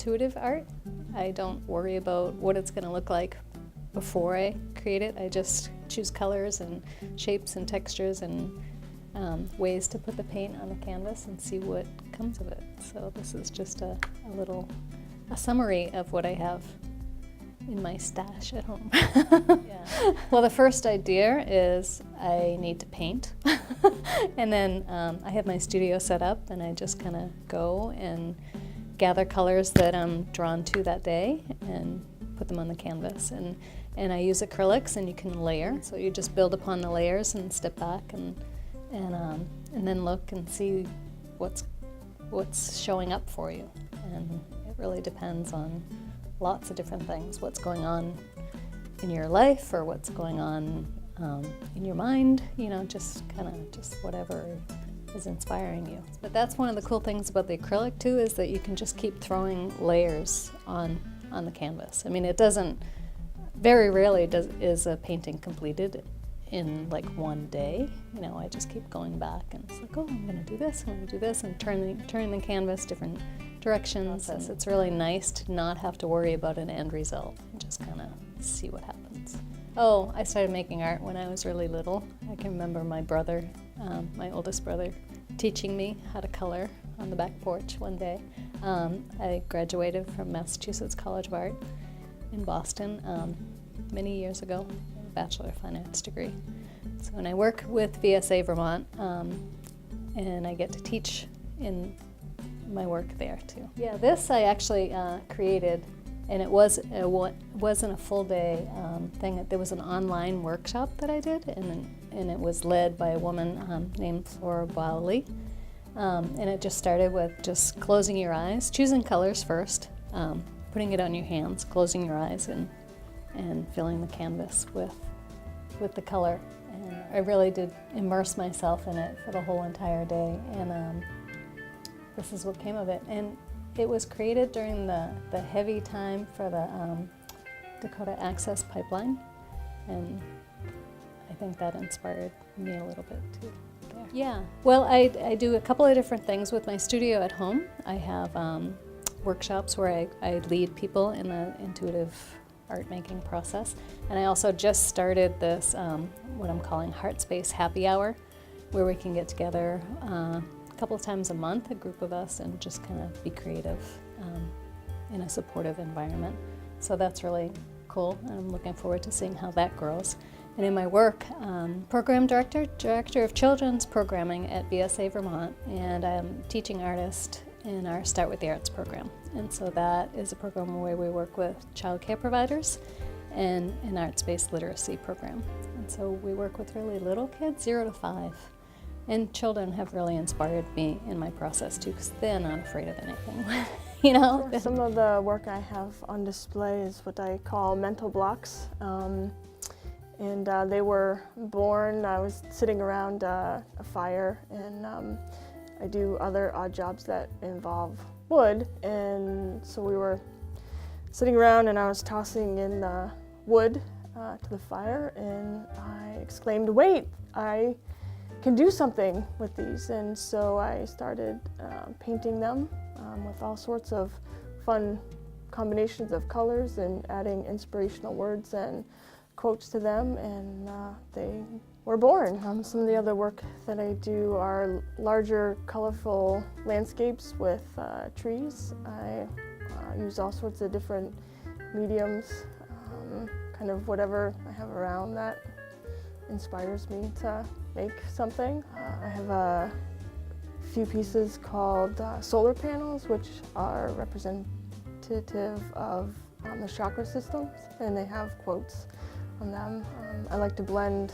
intuitive art. I don't worry about what it's going to look like before I create it. I just choose colors and shapes and textures and ways to put the paint on the canvas and see what comes of it. So this is just a summary of what I have in my stash at home. Yeah. Well, the first idea is I need to paint. And then I have my studio set up and I just kind of go and gather colors that I'm drawn to that day and put them on the canvas. And I use acrylics, and you can layer. So you just build upon the layers and step back and then look and see what's showing up for you. And it really depends on lots of different things, what's going on in your life or what's going on in your mind, just whatever is inspiring you. But that's one of the cool things about the acrylic too, is that you can just keep throwing layers on the canvas. I mean, it doesn't, very rarely is a painting completed in like one day. I just keep going back and it's like, oh, I'm gonna do this, I'm gonna do this, and turning the canvas different directions. It's really nice to not have to worry about an end result and just kind of see what happens. Oh, I started making art when I was really little. I can remember my brother, my oldest brother, teaching me how to color on the back porch one day. I graduated from Massachusetts College of Art in Boston many years ago, a Bachelor of Fine Arts degree. So when I work with VSA Vermont, and I get to teach in my work there too. Yeah, this I actually created, and it wasn't a full day thing. There was an online workshop that I did, and it was led by a woman named Flora Bowley. And it just started with just closing your eyes, choosing colors first, putting it on your hands, closing your eyes, and filling the canvas with the color. And I really did immerse myself in it for the whole entire day, and this is what came of it. And it was created during the heavy time for the Dakota Access Pipeline, and I think that inspired me a little bit too. There. Yeah, well, I do a couple of different things with my studio at home. I have workshops where I lead people in the intuitive art making process, and I also just started this what I'm calling Heart Space Happy Hour, where we can get together a couple of times a month, a group of us, and just kind of be creative in a supportive environment. So that's really cool. I'm looking forward to seeing how that grows. And in my work, program director of children's programming at VSA Vermont, and I'm teaching artist in our Start with the Arts program. And so that is a program where we work with child care providers and an arts-based literacy program. And so we work with really little kids, 0 to 5. And children have really inspired me in my process too, because they're not afraid of anything. Sure. Some of the work I have on display is what I call mental blocks. And they were born, I was sitting around a fire, and I do other odd jobs that involve wood. And so we were sitting around and I was tossing in the wood to the fire, and I exclaimed, "Wait, I can do something with these." And so I started painting them with all sorts of fun combinations of colors and adding inspirational words and quotes to them, and they were born. Some of the other work that I do are larger, colorful landscapes with trees. I use all sorts of different mediums, kind of whatever I have around that inspires me to make something. I have a few pieces called solar panels, which are representative of the chakra systems, and they have quotes on them. I like to blend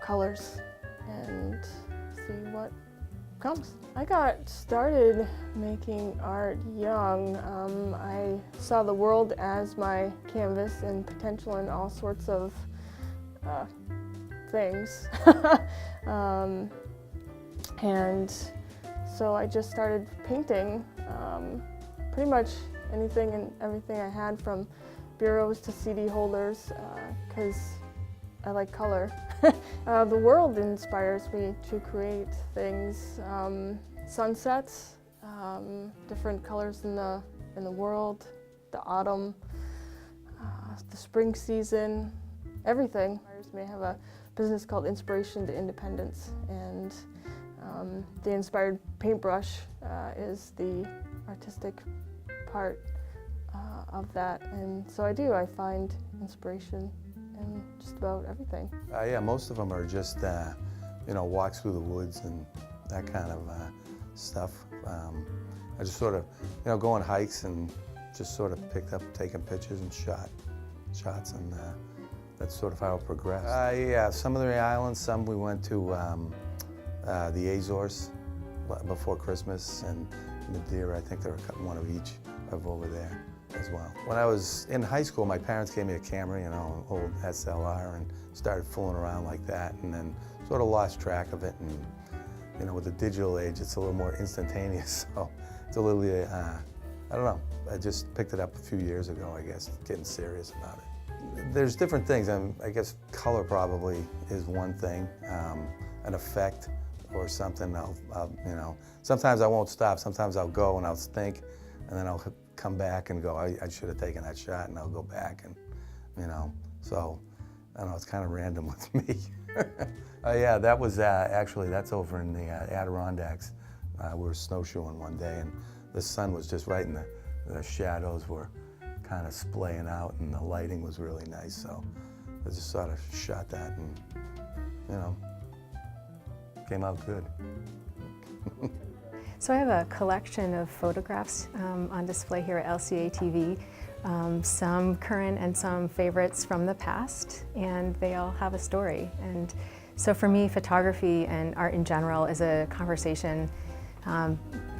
colors and see what comes. I got started making art young. I saw the world as my canvas and potential in all sorts of things. And so I just started painting pretty much anything and everything I had, from bureaus to CD holders, because I like color. The world inspires me to create things, sunsets, different colors in the in the world, the autumn, the spring season, everything. I may have a business called Inspiration to Independence, and the inspired paintbrush is the artistic part of that. And so I find inspiration in just about everything. Yeah, most of them are just, walks through the woods and that kind of stuff. I just sort of, go on hikes and just sort of picked up taking pictures and shots, and that's sort of how it progressed. Yeah, some of the islands, some we went to the Azores before Christmas, and Madeira. I think there were one of each of over there as well. When I was in high school, my parents gave me a camera, an old SLR, and started fooling around like that, and then sort of lost track of it. And with the digital age, it's a little more instantaneous, so it's a little, I don't know. I just picked it up a few years ago, I guess, getting serious about it. There's different things. I guess color probably is one thing, an effect or something. Sometimes I won't stop. Sometimes I'll go and I'll think, and then I'll come back and go, I should have taken that shot, and I'll go back, and so I don't know, it's kind of random with me. Yeah, that was actually, that's over in the Adirondacks. We were snowshoeing one day, and the sun was just right, and the shadows were kind of splaying out, and the lighting was really nice, so I just sort of shot that, and came out good. So I have a collection of photographs on display here at LCATV, some current and some favorites from the past, and they all have a story. And so for me, photography and art in general is a conversation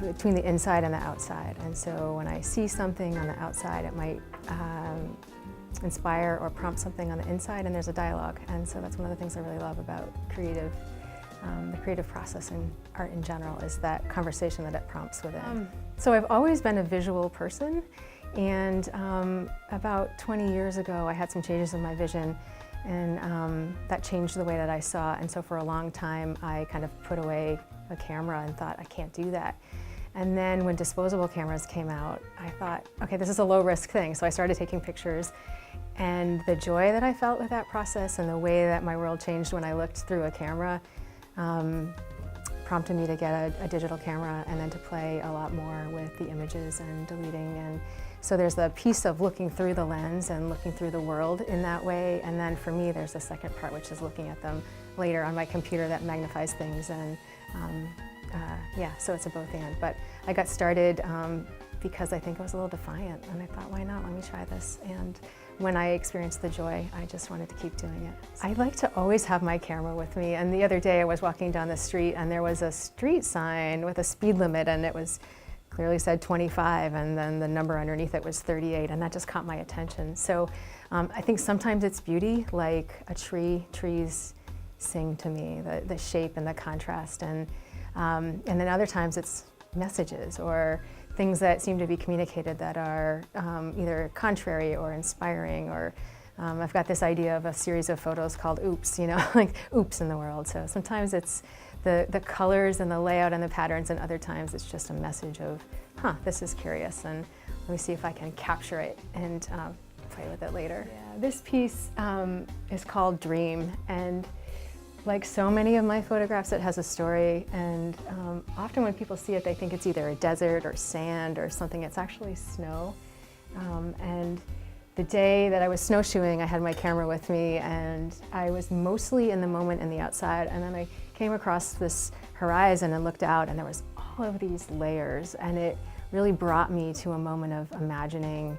between the inside and the outside. And so when I see something on the outside, it might inspire or prompt something on the inside, and there's a dialogue. And so that's one of the things I really love about the creative process in art in general, is that conversation that it prompts within. So I've always been a visual person, and about 20 years ago I had some changes in my vision, and that changed the way that I saw. And so for a long time I kind of put away a camera and thought, I can't do that. And then when disposable cameras came out, I thought, okay, this is a low risk thing. So I started taking pictures, and the joy that I felt with that process and the way that my world changed when I looked through a camera prompted me to get a digital camera, and then to play a lot more with the images and deleting. And so there's the piece of looking through the lens and looking through the world in that way. And then for me, there's the second part, which is looking at them later on my computer that magnifies things. And yeah, so it's a both and. But I got started because I think I was a little defiant, and I thought, why not? Let me try this. And when I experienced the joy, I just wanted to keep doing it. I like to always have my camera with me, and the other day I was walking down the street, and there was a street sign with a speed limit, and it was clearly said 25, and then the number underneath it was 38, and that just caught my attention. So I think sometimes it's beauty, like a tree. Trees sing to me, the shape and the contrast, and then other times it's messages or things that seem to be communicated that are either contrary or inspiring, or I've got this idea of a series of photos called oops, like oops in the world. So sometimes it's the colors and the layout and the patterns, and other times it's just a message of, this is curious, and let me see if I can capture it and play with it later. Yeah, this piece is called Dream, and like so many of my photographs, it has a story, and often when people see it, they think it's either a desert or sand or something. It's actually snow. And the day that I was snowshoeing, I had my camera with me, and I was mostly in the moment in the outside, and then I came across this horizon and looked out, and there was all of these layers, and it really brought me to a moment of imagining,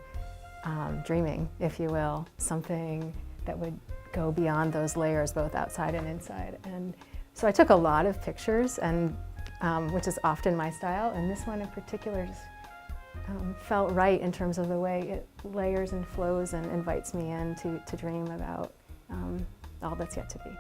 dreaming, if you will, something that would go beyond those layers, both outside and inside. And so I took a lot of pictures, and which is often my style, and this one in particular just felt right in terms of the way it layers and flows and invites me in to dream about all that's yet to be.